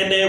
NA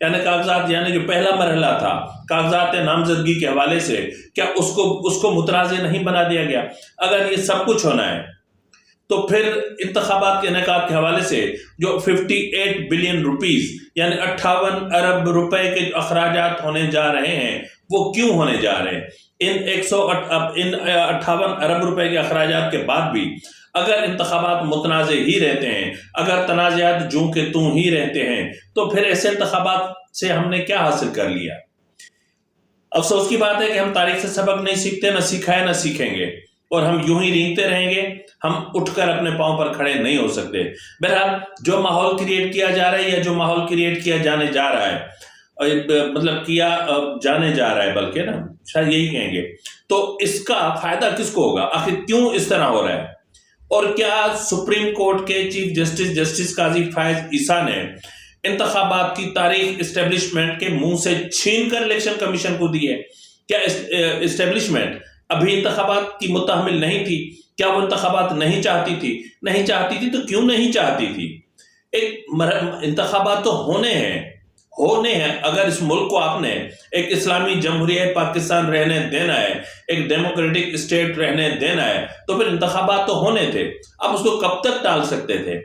یعنی کاغذات یعنی جو پہلا مرحلہ تھا کاغذات نامزدگی کے حوالے سے کیا اس کو متنازع نہیں بنا دیا گیا؟ اگر یہ سب کچھ ہونا ہے تو پھر انتخابات کے انعقاد کے حوالے سے جو 58 بلین روپیز یعنی 58 ارب روپے کے اخراجات ہونے جا رہے ہیں وہ کیوں ہونے جا رہے ہیں؟ ان 58 ارب روپے کے اخراجات کے بعد بھی اگر انتخابات متنازع ہی رہتے ہیں، اگر تنازعات جوں کے توں ہی رہتے ہیں، تو پھر ایسے انتخابات سے ہم نے کیا حاصل کر لیا؟ افسوس کی بات ہے کہ ہم تاریخ سے سبق نہیں سیکھتے، نہ سیکھا ہے نہ سیکھیں گے، اور ہم یوں ہی رینگتے رہیں گے، ہم اٹھ کر اپنے پاؤں پر کھڑے نہیں ہو سکتے۔ بہرحال جو ماحول کریٹ کیا جا رہا ہے یا جو ماحول کریٹ کیا جانے جا رہا ہے، مطلب کیا جانے جا رہا ہے بلکہ نا شاید یہی کہیں گے، تو اس کا فائدہ کس کو ہوگا؟ آخر کیوں اس طرح ہو رہا ہے؟ اور کیا سپریم کورٹ کے چیف جسٹس قاضی فائز عیسیٰ نے انتخابات کی تاریخ اسٹیبلشمنٹ کے منہ سے چھین کر الیکشن کمیشن کو دی ہے؟ کیا اسٹیبلشمنٹ ابھی انتخابات کی متحمل نہیں تھی؟ کیا وہ انتخابات نہیں چاہتی تھی؟ نہیں چاہتی تھی تو کیوں نہیں چاہتی تھی؟ انتخابات تو ہونے ہیں۔ اگر اس ملک کو آپ نے ایک اسلامی جمہوریہ پاکستان رہنے دینا ہے، ایک ڈیموکریٹک اسٹیٹ رہنے دینا ہے، تو پھر انتخابات تو ہونے تھے۔ آپ اس کو کب تک ٹال سکتے تھے؟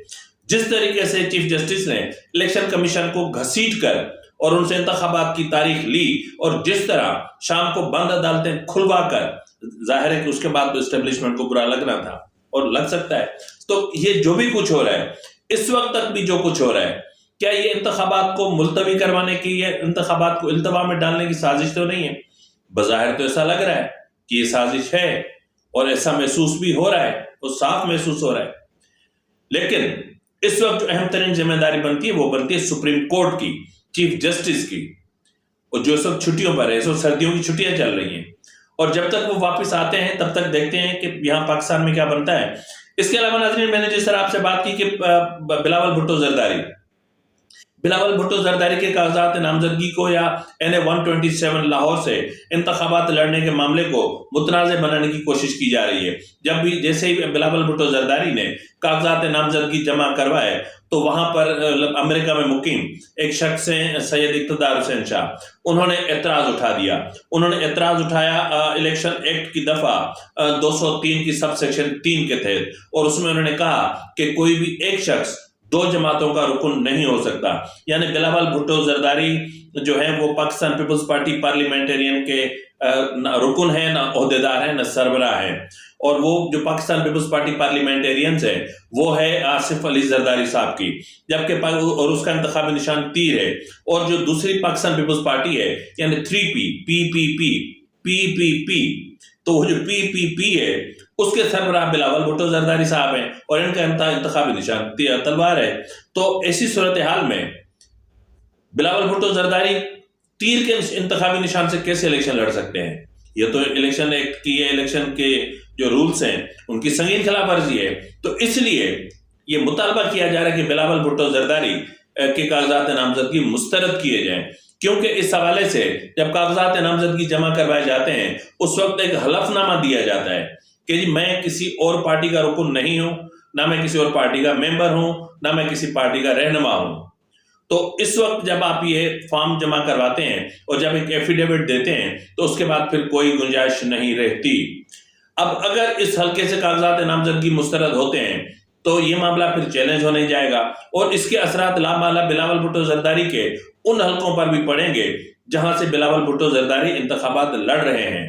جس طریقے سے چیف جسٹس نے الیکشن کمیشن کو گھسیٹ کر اور ان سے انتخابات کی تاریخ لی، اور جس طرح شام کو بند عدالتیں کھلوا کر، ظاہر ہے کہ اس کے بعد تو اسٹیبلشمنٹ کو برا لگنا تھا اور لگ سکتا ہے۔ تو یہ جو بھی کچھ ہو رہا ہے، اس وقت تک بھی جو کچھ ہو رہا ہے، کیا یہ انتخابات کو ملتوی کروانے کی یا انتخابات کو التوا میں ڈالنے کی سازش تو نہیں ہے؟ بظاہر تو ایسا لگ رہا ہے کہ یہ سازش ہے، اور ایسا محسوس بھی ہو رہا ہے، وہ صاف محسوس ہو رہا ہے۔ لیکن اس وقت جو اہم ترین ذمہ داری بنتی ہے وہ بنتی ہے سپریم کورٹ کی، چیف جسٹس کی، اور جو اس وقت چھٹیوں پر ہے، اس وقت سردیوں کی چھٹیاں چل رہی ہیں، اور جب تک وہ واپس آتے ہیں تب تک دیکھتے ہیں کہ یہاں پاکستان میں کیا بنتا ہے۔ اس کے علاوہ ناظرین، میں نے جس طرح آپ سے بات کی کہ بلاول بھٹو زرداری کے کاغذات نامزدگی کو یا NA-127 لاہور سے انتخابات لڑنے کے معاملے کو متنازع بنانے کی کوشش کی جا رہی ہے۔ جب بھی جیسے ہی بلاول بھٹو زرداری نے کاغذات نامزدگی جمع کروائے تو وہاں پر امریکہ میں مقیم ایک شخص ہیں سید اقتدار حسین شاہ، انہوں نے اعتراض اٹھا دیا۔ انہوں نے اعتراض اٹھایا الیکشن ایکٹ کی دفعہ 203 کی سب سیکشن 3 کے تحت، اور اس میں انہوں نے کہا کہ کوئی بھی ایک شخص 2 جماعتوں کا رکن نہیں ہو سکتا، یعنی بلاول بھٹو زرداری جو ہے وہ پاکستان پیپلز پارٹی پارلیمنٹرین کے رکن ہیں، نہ عہدیدار ہیں، نہ سربراہ ہیں، اور وہ جو پاکستان پیپلز پارٹی پارلیمنٹرینز ہے وہ ہے آصف علی زرداری صاحب کی، جبکہ اور اس کا انتخابی نشان تیر ہے، اور جو دوسری پاکستان پیپلز پارٹی ہے یعنی 3P تو وہ جو PPP ہے اس کے سربراہ بلاول بھٹو زرداری صاحب ہیں، اور ان کا انتخابی نشان تلوار ہے۔ تو ایسی صورتحال میں بلاول بھٹو زرداری تیر کے انتخابی نشان سے کیسے الیکشن لڑ سکتے ہیں؟ یہ تو الیکشن ایکٹ کی، الیکشن کے جو رولز ہیں ان کی سنگین خلاف ورزی ہے۔ تو اس لیے یہ مطالبہ کیا جا رہا ہے کہ بلاول بھٹو زرداری کے کاغذات نامزدگی مسترد کیے جائیں، کیونکہ اس حوالے سے جب کاغذات نامزدگی جمع کروائے جاتے ہیں اس وقت ایک حلف نامہ دیا جاتا ہے کہ جی میں کسی اور پارٹی کا رکن نہیں ہوں، نہ میں کسی اور پارٹی کا ممبر ہوں، نہ میں کسی پارٹی کا رہنما ہوں۔ تو اس وقت جب آپ یہ فارم جمع کرواتے ہیں اور جب ایک ایفیڈیوٹ دیتے ہیں تو اس کے بعد پھر کوئی گنجائش نہیں رہتی۔ اب اگر اس حلقے سے کاغذات نامزدگی مسترد ہوتے ہیں تو یہ معاملہ پھر چیلنج ہونے جائے گا، اور اس کے اثرات لامحالہ بلاول بھٹو زرداری کے ان حلقوں پر بھی پڑیں گے جہاں سے بلاول بھٹو زرداری انتخابات لڑ رہے ہیں۔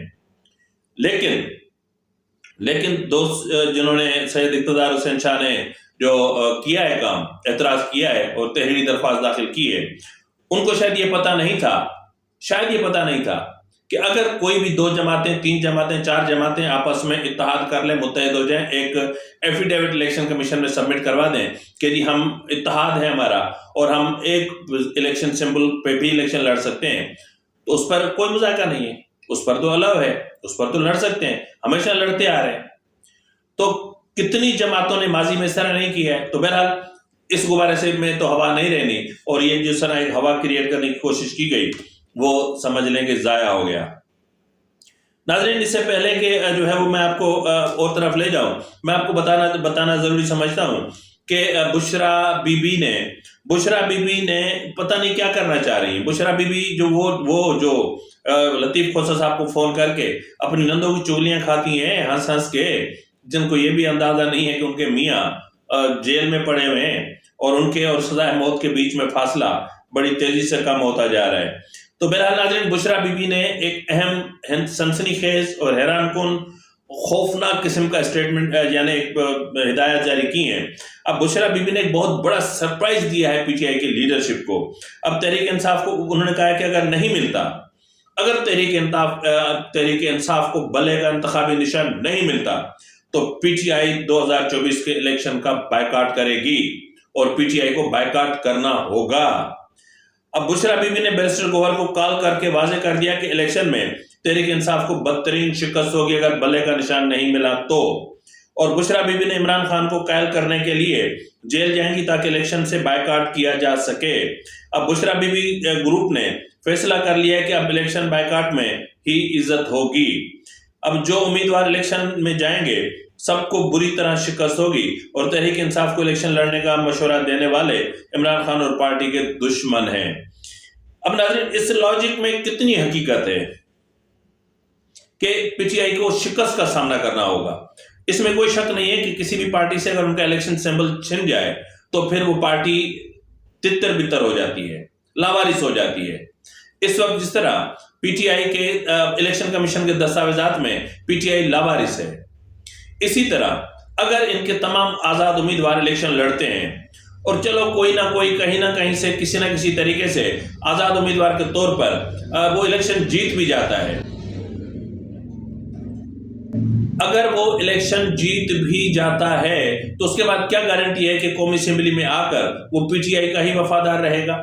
لیکن دوست جنہوں نے سید اقتدار حسین شاہ نے جو کیا ہے کام، اعتراض کیا ہے اور تحریری درخواست داخل کی ہے، ان کو شاید یہ پتہ نہیں تھا کہ اگر کوئی بھی 2 جماعتیں، 3 جماعتیں، 4 جماعتیں آپس میں اتحاد کر لیں، متحد ہو جائیں، ایک ایفیڈیوٹ الیکشن کمیشن میں سبمٹ کروا دیں کہ جی ہم اتحاد ہے ہمارا اور ہم ایک الیکشن سمبل پہ بھی الیکشن لڑ سکتے ہیں، تو اس پر کوئی مذاکرہ نہیں ہے، اس پر تو الاؤ ہے، اس پر تو لڑ سکتے ہیں، ہمیشہ لڑتے آ رہے ہیں۔ تو کتنی جماعتوں نے ماضی میں اس طرح نہیں کیا ہے؟ تو بہرحال اس گبارے سے میں تو ہوا نہیں رہنی، اور یہ جو طرح ایک ہوا کریٹ کرنے کی کوشش کی گئی وہ سمجھ لیں کہ ضائع ہو گیا۔ ناظرین، اس سے پہلے کہ جو ہے وہ میں آپ کو اور طرف لے جاؤں، میں آپ کو بتانا ضروری سمجھتا ہوں کہ بشرا بی بی نے پتہ نہیں کیا کرنا چاہ رہی ہیں. بشرا بی بی جو وہ جو لطیف کھوسہ صاحب کو فون کر کے اپنی نندوں کی چغلیاں کھاتی ہیں ہنس ہنس کے، جن کو یہ بھی اندازہ نہیں ہے کہ ان کے میاں جیل میں پڑے ہوئے ہیں اور ان کے اور سزائے موت کے بیچ میں فاصلہ بڑی تیزی سے کم ہوتا جا رہا ہے. تو بہرحال ناظرین، بشرا بی بی نے ایک اہم سنسنی خیز اور حیران کن خوفناک قسم کا اسٹیٹمنٹ یعنی ایک ہدایت جاری کی ہیں. اب بشرا بی بی نے ایک بہت بڑا سرپرائز دیا ہے پی ٹی آئی کی لیڈرشپ کو. اب تحریک انصاف کو انہوں نے کہا ہے کہ اگر نہیں ملتا، اگر تحریک انصاف کو بلے کا انتخابی نشان نہیں ملتا تو پی ٹی آئی 2024 کے الیکشن کا بائیکاٹ کرے گی اور پی ٹی آئی کو بائیکاٹ کرنا ہوگا. اب بشرا بی بی نے بیرسٹر گوہر کو کال کر کے واضح کر دیا کہ الیکشن میں تحریک انصاف کو بدترین شکست ہوگی اگر بلے کا نشان نہیں ملا تو. اور بشرا بی بی نے عمران خان کو قائل کرنے کے لیے جیل جائیں گی تاکہ الیکشن سے بائیکاٹ کیا جا سکے. اب بشرا بی بی گروپ نے فیصلہ کر لیا ہے کہ اب الیکشن بائیکاٹ میں ہی عزت ہوگی. اب جو امیدوار الیکشن میں جائیں گے سب کو بری طرح شکست ہوگی اور تحریک انصاف کو الیکشن لڑنے کا مشورہ دینے والے عمران خان اور پارٹی کے دشمن ہیں. اب ناظرین، اس لاجک میں کتنی حقیقت ہے کہ پی ٹی آئی کو شکست کا سامنا کرنا ہوگا. اس میں کوئی شک نہیں ہے کہ کسی بھی پارٹی سے اگر ان کا الیکشن سمبل چھن جائے تو پھر وہ پارٹی تتر بتر ہو جاتی ہے، لاوارث ہو جاتی ہے. اس وقت جس طرح پی ٹی آئی کے الیکشن کمیشن کے دستاویزات میں پی ٹی آئی لاوارث ہے، اسی طرح اگر ان کے تمام آزاد امیدوار الیکشن لڑتے ہیں اور چلو کوئی نہ کوئی کہیں نہ کہیں سے کسی نہ کسی طریقے سے آزاد امیدوار کے طور پر وہ الیکشن جیت بھی جاتا ہے، اگر وہ الیکشن جیت بھی جاتا ہے تو اس کے بعد کیا گارنٹی ہے کہ قومی اسمبلی میں آ کر وہ پی ٹی آئی کا ہی وفادار رہے گا؟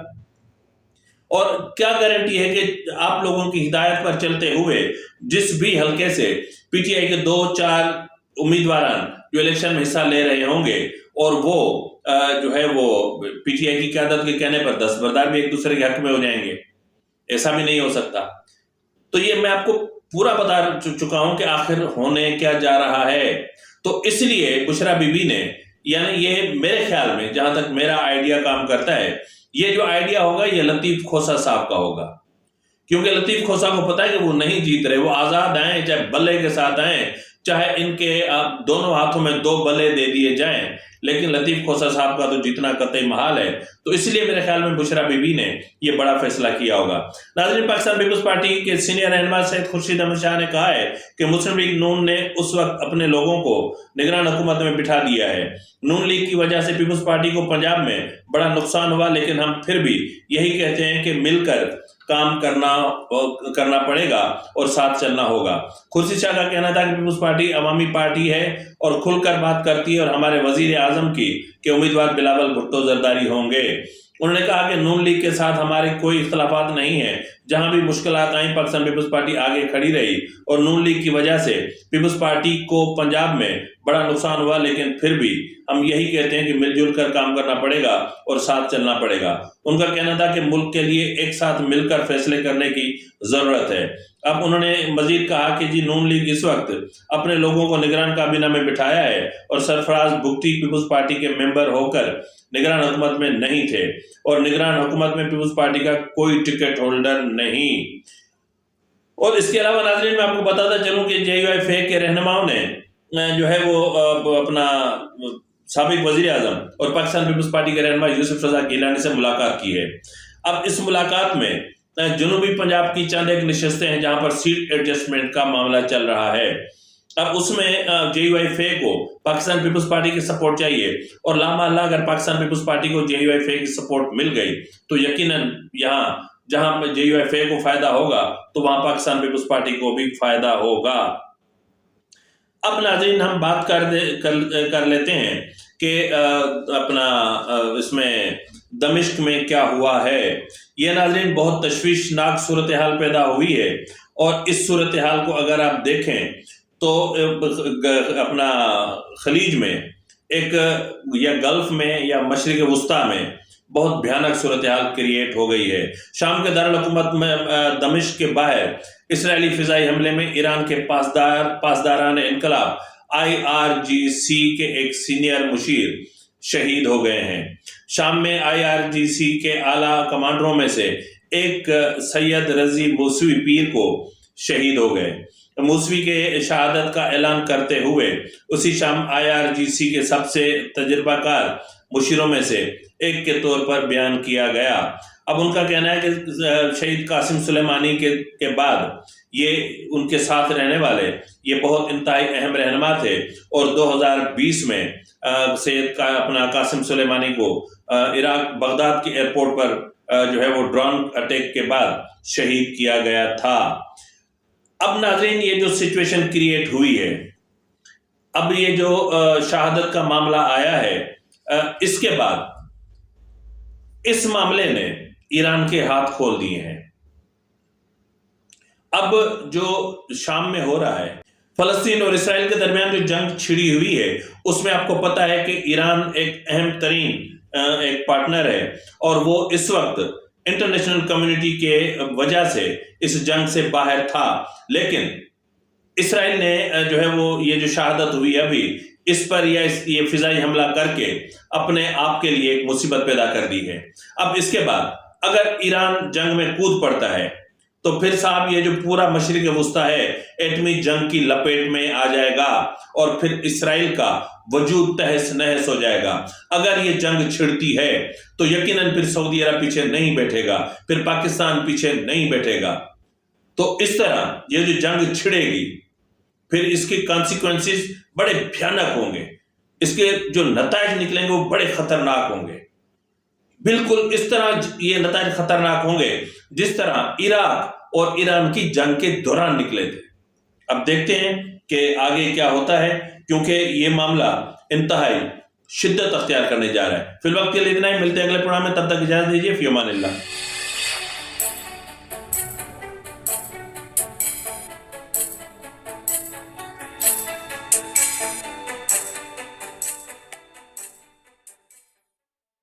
اور کیا گارنٹی ہے کہ آپ لوگوں کی ہدایت پر چلتے ہوئے جس بھی حلقے سے پی ٹی آئی کے 2-4 امیدواران جو الیکشن میں حصہ لے رہے ہوں گے اور وہ جو ہے وہ پی ٹی آئی کی قیادت کے کہنے پر دستبردار بھی ایک دوسرے کے حق میں ہو جائیں گے؟ ایسا بھی نہیں ہو سکتا. تو یہ میں آپ کو پورا بتا چکا ہوں کہ آخر ہونے کیا جا رہا ہے. تو اس لیے بشرا بی بی نے، یعنی یہ میرے خیال میں جہاں تک میرا آئیڈیا کام کرتا ہے، یہ جو آئیڈیا ہوگا یہ لطیف کھوسہ صاحب کا ہوگا، کیونکہ لطیف کھوسہ کو پتا ہے کہ وہ نہیں جیت رہے. وہ آزاد آئیں، چاہے بلے کے ساتھ آئیں، چاہے ان کے دونوں ہاتھوں میں 2 بلے دے دیے جائیں، لیکن لطیف کھوسہ صاحب کا تو جتنا قطعی محال ہے. تو اس لیے میرے خیال میں بشرا بی بی نے یہ بڑا فیصلہ کیا ہوگا. ناظرین، پاکستان پیپلز پارٹی کے سینئر رہنما سید خورشید احمد شاہ نے کہا ہے کہ مسلم لیگ نون نے اس وقت اپنے لوگوں کو نگران حکومت میں بٹھا دیا ہے. نون لیگ کی وجہ سے پیپلز پارٹی کو پنجاب میں بڑا نقصان ہوا، لیکن ہم پھر بھی یہی کہتے ہیں کہ مل کر کام کرنا پڑے گا اور ساتھ چلنا ہوگا. خورشید شاہ کا کہنا تھا کہ پیپلز پارٹی عوامی پارٹی ہے اور کھل کر بات کرتی ہے اور ہمارے وزیر اعظم کی کہ امیدوار بلاول بھٹو زرداری ہوں گے. انہوں نے کہا کہ نون لیگ کے ساتھ ہمارے کوئی اختلافات نہیں ہیں، جہاں بھی مشکلات آئیں پاکستان پیپلز پارٹی آگے کھڑی رہی اور نون لیگ کی وجہ سے پیپلز پارٹی کو پنجاب میں بڑا نقصان ہوا، لیکن پھر بھی ہم یہی کہتے ہیں کہ مل جل کر کام کرنا پڑے گا اور ساتھ چلنا پڑے گا. ان کا کہنا تھا کہ ملک کے لیے ایک ساتھ مل کر فیصلے کرنے کی ضرورت ہے. اب انہوں نے مزید کہا کہ نون لیگ اس وقت اپنے لوگوں کو نگران کابینہ میں بٹھایا ہے اور سرفراز بگٹی پیپلز پارٹی کے ممبر ہو کر نگران حکومت میں نہیں تھے اور نگران حکومت میں پیپلز پارٹی کا کوئی ٹکٹ ہولڈر نہیں. اور اس کے علاوہ ناظرین، میں آپ کو بتاتا چلوں کہ جے یو آئی فے کے رہنماؤں نے جو ہے وہ اپنا سابق وزیر اعظم اور پاکستان پیپلز پارٹی کے رہنما یوسف رضا گیلانی سے ملاقات کی ہے. اب اس ملاقات میں جنوبی پنجاب کی چند ایک نشستیں ہیں جہاں پر سیٹ ایڈجسٹمنٹ کا معاملہ چل رہا ہے. اب اس میں جے یو آئی فے کو پاکستان پیپلز پارٹی کی سپورٹ چاہیے اور لامحالہ اگر پاکستان پیپلز پارٹی کو جے یو آئی فے کی سپورٹ مل گئی تو یقیناً یہاں جہاں جے یو آئی فے کو فائدہ ہوگا تو وہاں پاکستان پیپلز پارٹی کو بھی فائدہ ہوگا. اب ناظرین، ہم بات کر لیتے ہیں کہ اپنا اس میں دمشق میں کیا ہوا ہے. یہ ناظرین بہت تشویشناک صورتحال پیدا ہوئی ہے اور اس صورتحال کو اگر آپ دیکھیں تو اپنا خلیج میں ایک یا گلف میں یا مشرق وسطیٰ میں بہت بھیانک صورتحال کریٹ ہو گئی ہے. شام کے دارالحکومت میں دمشق کے باہر اسرائیلی فضائی حملے میں ایران کے پاسداران انقلاب IRGC کے ایک سینئر مشیر شہید ہو گئے ہیں۔ شام میں IRGC کے اعلیٰ کمانڈروں میں سے ایک سید رضی موسوی پیر کو شہید ہو گئے۔ موسوی کے شہادت کا اعلان کرتے ہوئے اسی شام IRGC کے سب سے تجربہ کار مشیروں میں سے ایک کے طور پر بیان کیا گیا۔ اب ان کا کہنا ہے کہ شہید قاسم سلیمانی کے بعد یہ ان کے ساتھ رہنے والے یہ بہت انتہائی اہم رہنما تھے، اور 2020 میں سید کا اپنا قاسم سلیمانی کو عراق بغداد کے ایئرپورٹ پر جو ہے وہ ڈرون اٹیک کے بعد شہید کیا گیا تھا۔ اب ناظرین یہ جو سچویشن کریٹ ہوئی ہے، اب یہ جو شہادت کا معاملہ آیا ہے، اس کے بعد اس معاملے نے ایران کے ہاتھ کھول دیے ہیں۔ اب جو شام میں ہو رہا ہے، فلسطین اور اسرائیل کے درمیان جو جنگ چھڑی ہوئی ہے، اس میں آپ کو پتہ ہے کہ ایران ایک اہم ترین ایک پارٹنر ہے، اور وہ اس وقت انٹرنیشنل کمیونٹی کے وجہ سے اس جنگ سے باہر تھا، لیکن اسرائیل نے جو ہے وہ یہ جو شہادت ہوئی ابھی اس پر یہ فضائی حملہ کر کے اپنے آپ کے لیے ایک مصیبت پیدا کر دی ہے۔ اب اس کے بعد اگر ایران جنگ میں کود پڑتا ہے تو پھر صاحب یہ جو پورا مشرق وسطی ہے ایٹمی جنگ کی لپیٹ میں آ جائے گا، اور پھر اسرائیل کا وجود تہس نہس ہو جائے گا۔ اگر یہ جنگ چھڑتی ہے تو یقیناً پھر سعودی عرب پیچھے نہیں بیٹھے گا، پھر پاکستان پیچھے نہیں بیٹھے گا۔ تو اس طرح یہ جو جنگ چھڑے گی پھر اس کے کانسیکوینسز بڑے بھیانک ہوں گے، اس کے جو نتائج نکلیں گے وہ بڑے خطرناک ہوں گے۔ بالکل اس طرح یہ نتائج خطرناک ہوں گے جس طرح عراق اور ایران کی جنگ کے دوران نکلے تھے۔ اب دیکھتے ہیں کہ آگے کیا ہوتا ہے، کیونکہ یہ معاملہ انتہائی شدت اختیار کرنے جا رہا ہے۔ فی الوقت کے لیے اتنا ہی، ملتے ہیں اگلے پروگرام میں، تب تک اجازت دیجیے، فی امان اللہ۔